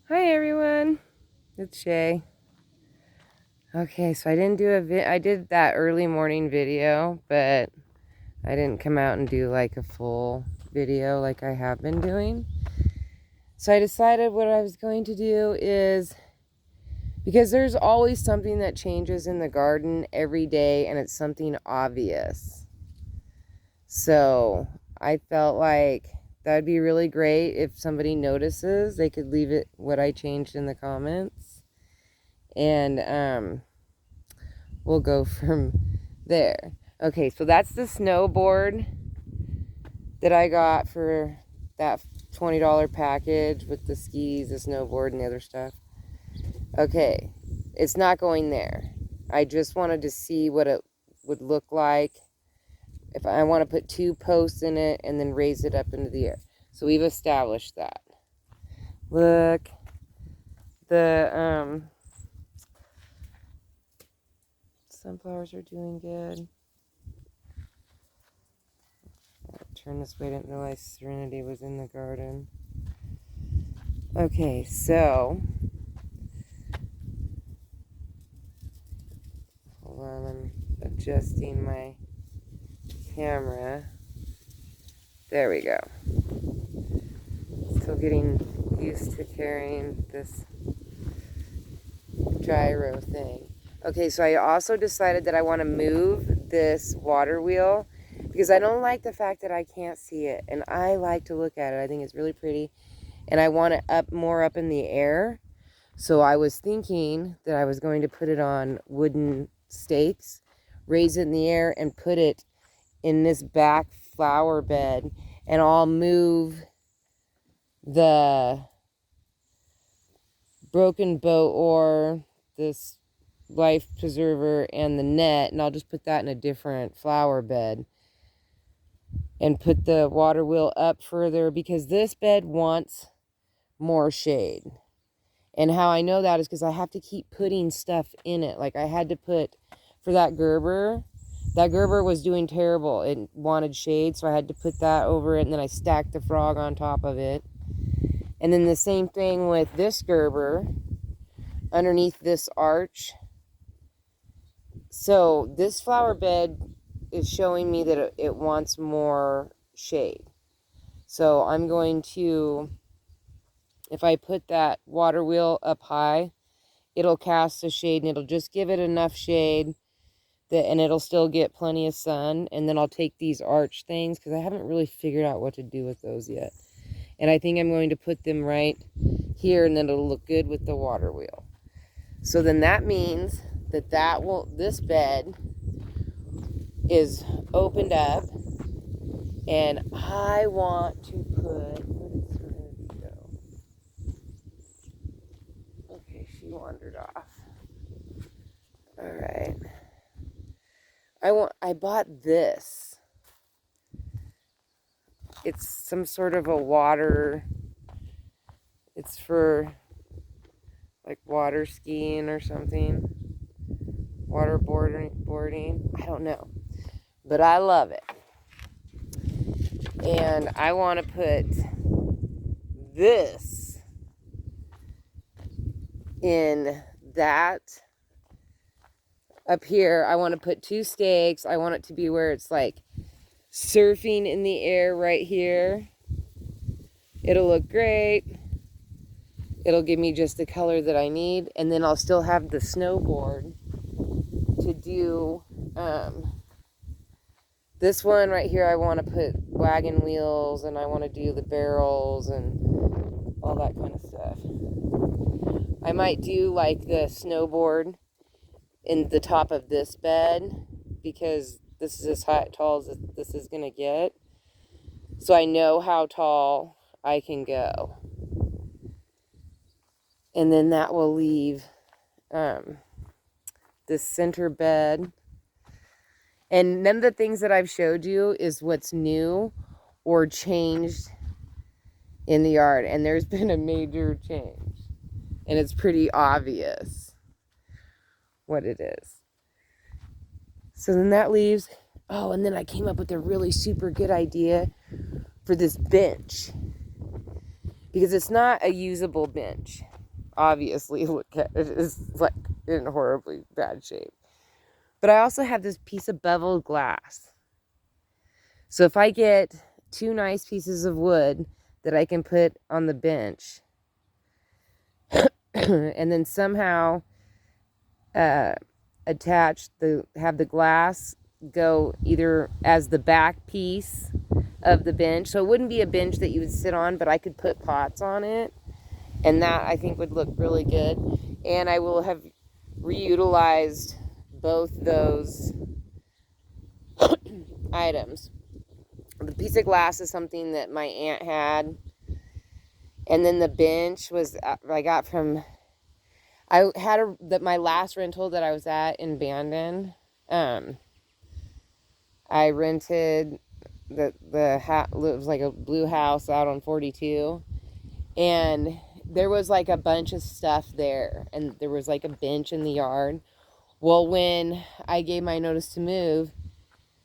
Hi everyone, it's Shay. Okay, so I didn't do I did that early morning video, but I didn't come out and do like a full video like I have been doing. So I decided what I was going to do is, because there's always something that changes in the garden every day and it's something obvious. So I felt like that'd be really great if somebody notices. They could leave it what I changed in the comments. And we'll go from there. Okay, so that's the snowboard that I got for that $20 package with the skis, the snowboard, and the other stuff. Okay, it's not going there. I just wanted to see what it would look like if I want to put 2 posts in it and then raise it up into the air. So we've established that. Look, the sunflowers are doing good. Turn this way, I didn't realize Serenity was in the garden. Okay, so hold on, I'm adjusting my camera. There we go. Still getting used to carrying this gyro thing. Okay, so I also decided that I want to move this water wheel because I don't like the fact that I can't see it, and I like to look at it. I think it's really pretty, and I want it up more up in the air. So I was thinking that I was going to put it on wooden stakes, raise it in the air, and put it in this back flower bed, and I'll move the broken boat or this life preserver and the net, and I'll just put that in a different flower bed and put the water wheel up further because this bed wants more shade. And how I know that is because I have to keep putting stuff in it. Like I had to put, for that Gerber was doing terrible. It wanted shade, so I had to put that over it, and then I stacked the frog on top of it. And then the same thing with this Gerber underneath this arch. So this flower bed is showing me that it wants more shade. So I'm going to, if I put that water wheel up high, it'll cast the shade and it'll just give it enough shade and it'll still get plenty of sun. And then I'll take these arch things because I haven't really figured out what to do with those yet. And I think I'm going to put them right here, and then it'll look good with the water wheel. So then that means that this bed is opened up, and I want to put, where did Serenity go? Okay, she wandered off. All right. I bought this. It's some sort of a water, it's for like water skiing or something. Water boarding. I don't know. But I love it. And I want to put this in that up here. I want to put 2 stakes. I want it to be where it's like surfing in the air right here. It'll look great. It'll give me just the color that I need. And then I'll still have the snowboard to do. This one right here, I want to put wagon wheels, and I want to do the barrels and all that kind of stuff. I might do like the snowboard in the top of this bed because this is as tall as this is going to get. So I know how tall I can go. And then that will leave this center bed. And none of the things that I've showed you is what's new or changed in the yard. And there's been a major change. And it's pretty obvious what it is. So then that leaves, oh, and then I came up with a really super good idea for this bench. Because it's not a usable bench. obviously look at it is like in horribly bad shape. But I also have this piece of beveled glass. So if I get 2 nice pieces of wood that I can put on the bench and then somehow have the glass go either as the back piece of the bench. So it wouldn't be a bench that you would sit on, but I could put pots on it. And that I think would look really good. And I will have reutilized both those items. The piece of glass is something that my aunt had. And then the bench was, I got from, I had my last rental that I was at in Bandon. I rented it was like a blue house out on 42. And there was like a bunch of stuff there. And there was like a bench in the yard. Well, when I gave my notice to move,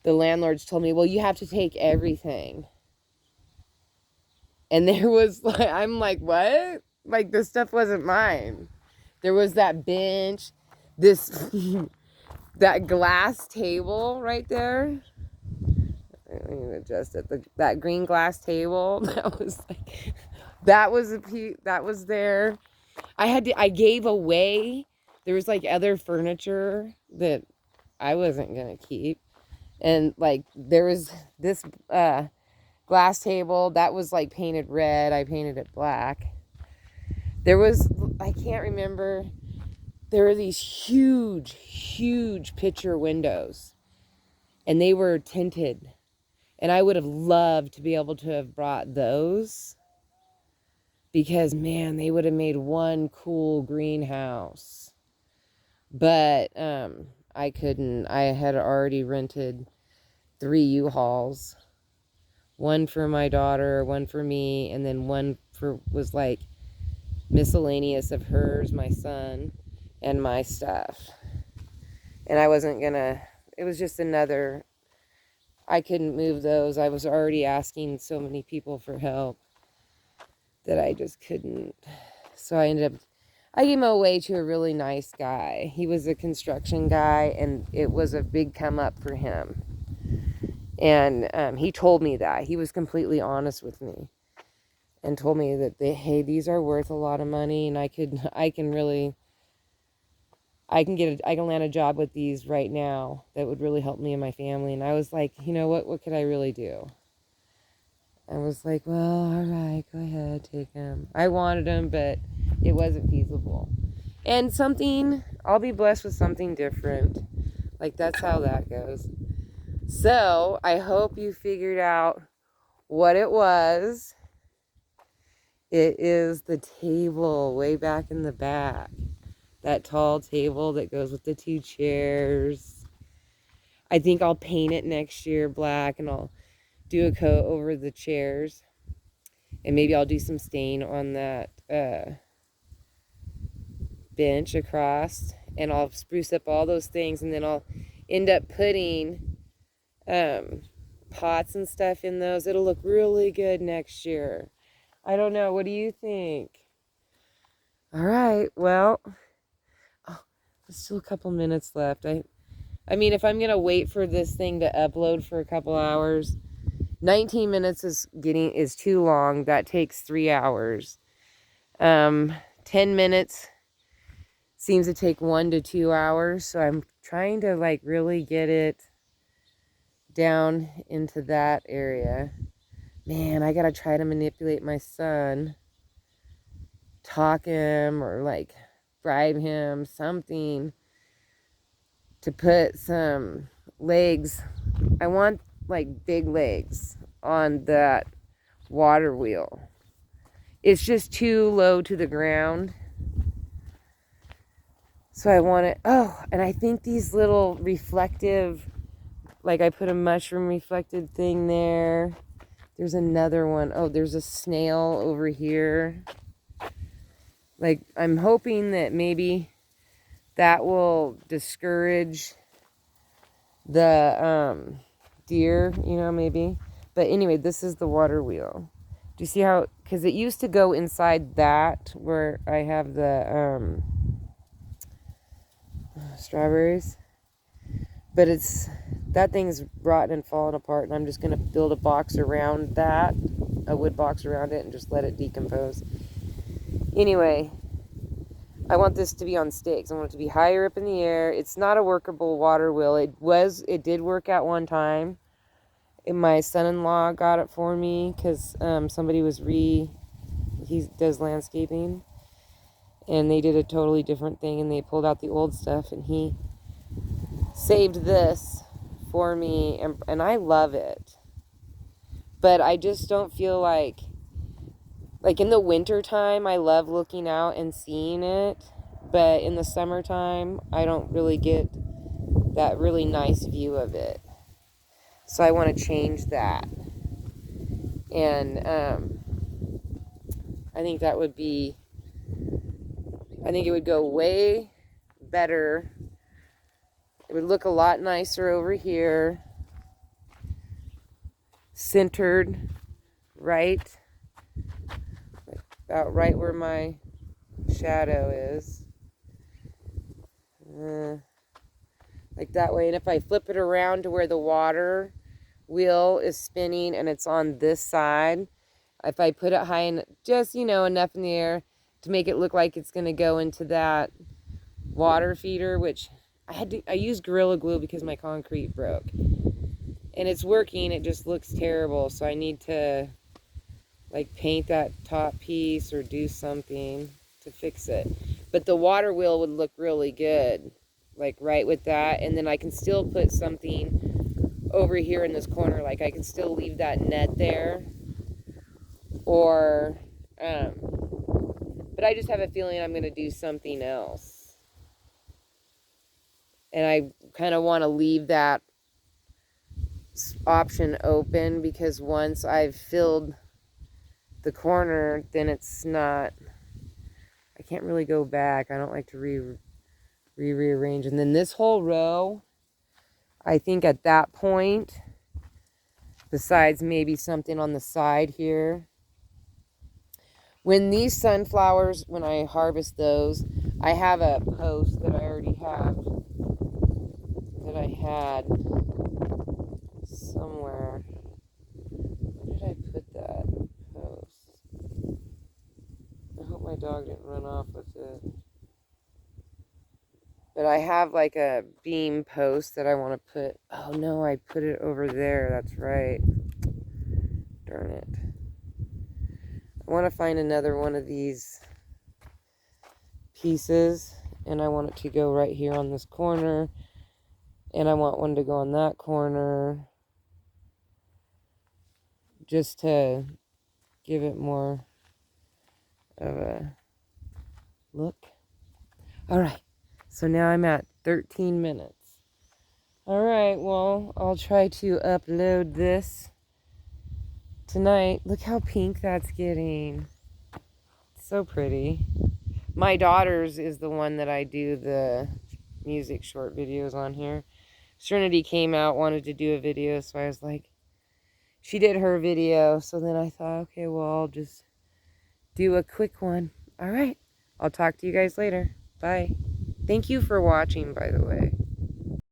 the landlords told me, well, you have to take everything. And there was like, I'm like, what? Like, this stuff wasn't mine. There was that bench, that glass table right there. Let me adjust it. That green glass table, that was there. I gave away, there was like other furniture that I wasn't going to keep. And like there was this glass table that was like painted red. I painted it black. I can't remember. There were these huge picture windows. And they were tinted. And I would have loved to be able to have brought those. Because, man, they would have made one cool greenhouse. But I couldn't. I had already rented 3 U-Hauls. One for my daughter, one for me, and then one was like miscellaneous of hers, my son, and my stuff. And I wasn't gonna, it was just another, I couldn't move those. I was already asking so many people for help that I just couldn't. So I gave them away to a really nice guy. He was a construction guy, and it was a big come up for him. And he told me that. He was completely honest with me and told me that hey, these are worth a lot of money, and I can land a job with these right now that would really help me and my family. And I was like, you know what could I really do? I was like, well, all right, go ahead, take them. I wanted them, but it wasn't feasible. And I'll be blessed with something different. Like, that's how that goes. So, I hope you figured out what it was. It is the table way back in the back. That tall table that goes with the 2 chairs. I think I'll paint it next year black, and I'll do a coat over the chairs. And maybe I'll do some stain on that bench across. And I'll spruce up all those things, and then I'll end up putting pots and stuff in those. It'll look really good next year. I don't know. What do you think? All right. Well, there's still a couple minutes left. I mean, if I'm going to wait for this thing to upload for a couple hours, 19 minutes is too long. That takes 3 hours. 10 minutes seems to take 1 to 2 hours. So I'm trying to like really get it down into that area. Man, I gotta try to manipulate my son, talk him, or like bribe him, something to put some legs. I want like big legs on that water wheel. It's just too low to the ground. So I want it. Oh, and I think these little reflective, like I put a mushroom reflected thing there. There's another one. Oh, there's a snail over here. Like, I'm hoping that maybe that will discourage the deer, maybe. But anyway, this is the water wheel. Do you see how because it used to go inside that where I have the strawberries, but that thing's rotten and falling apart, and I'm just going to build a box around that, a wood box around it, and just let it decompose. Anyway, I want this to be on stakes. I want it to be higher up in the air. It's not a workable water wheel. It did work at one time. And my son-in-law got it for me because somebody was he does landscaping, and they did a totally different thing, and they pulled out the old stuff, and he saved this for me, and I love it. But I just don't feel like in the winter time, I love looking out and seeing it, but in the summertime, I don't really get that really nice view of it. So I want to change that. And I think it would go way better. It would look a lot nicer over here. Centered right, about right where my shadow is. Like that way. And if I flip it around to where the water wheel is spinning and it's on this side, if I put it high and just, enough in the air to make it look like it's going to go into that water feeder, which I used Gorilla Glue because my concrete broke. And it's working, it just looks terrible. So I need to paint that top piece or do something to fix it. But the water wheel would look really good, right with that. And then I can still put something over here in this corner. I can still leave that net there. Or, but I just have a feeling I'm going to do something else. And I kind of want to leave that option open, because once I've filled the corner, then it's not, I can't really go back. I don't like to rearrange. And then this whole row, I think at that point, besides maybe something on the side here, when these sunflowers, when I harvest those, I have a post that I already have, that I had somewhere. Where did I put that post? I hope my dog didn't run off with it. But I have a beam post that I want to put. Oh no, I put it over there. That's right. Darn it. I want to find another one of these pieces, and I want it to go right here on this corner, and I want one to go on that corner, just to give it more of a look. All right, so now I'm at 13 minutes. All right, well, I'll try to upload this tonight. Look how pink that's getting. It's so pretty. My daughter's is the one that I do the music short videos on here. Serenity came out, wanted to do a video, so I was like, she did her video, so then I thought, okay, well, I'll just do a quick one. All right, I'll talk to you guys later. Bye. Thank you for watching, by the way.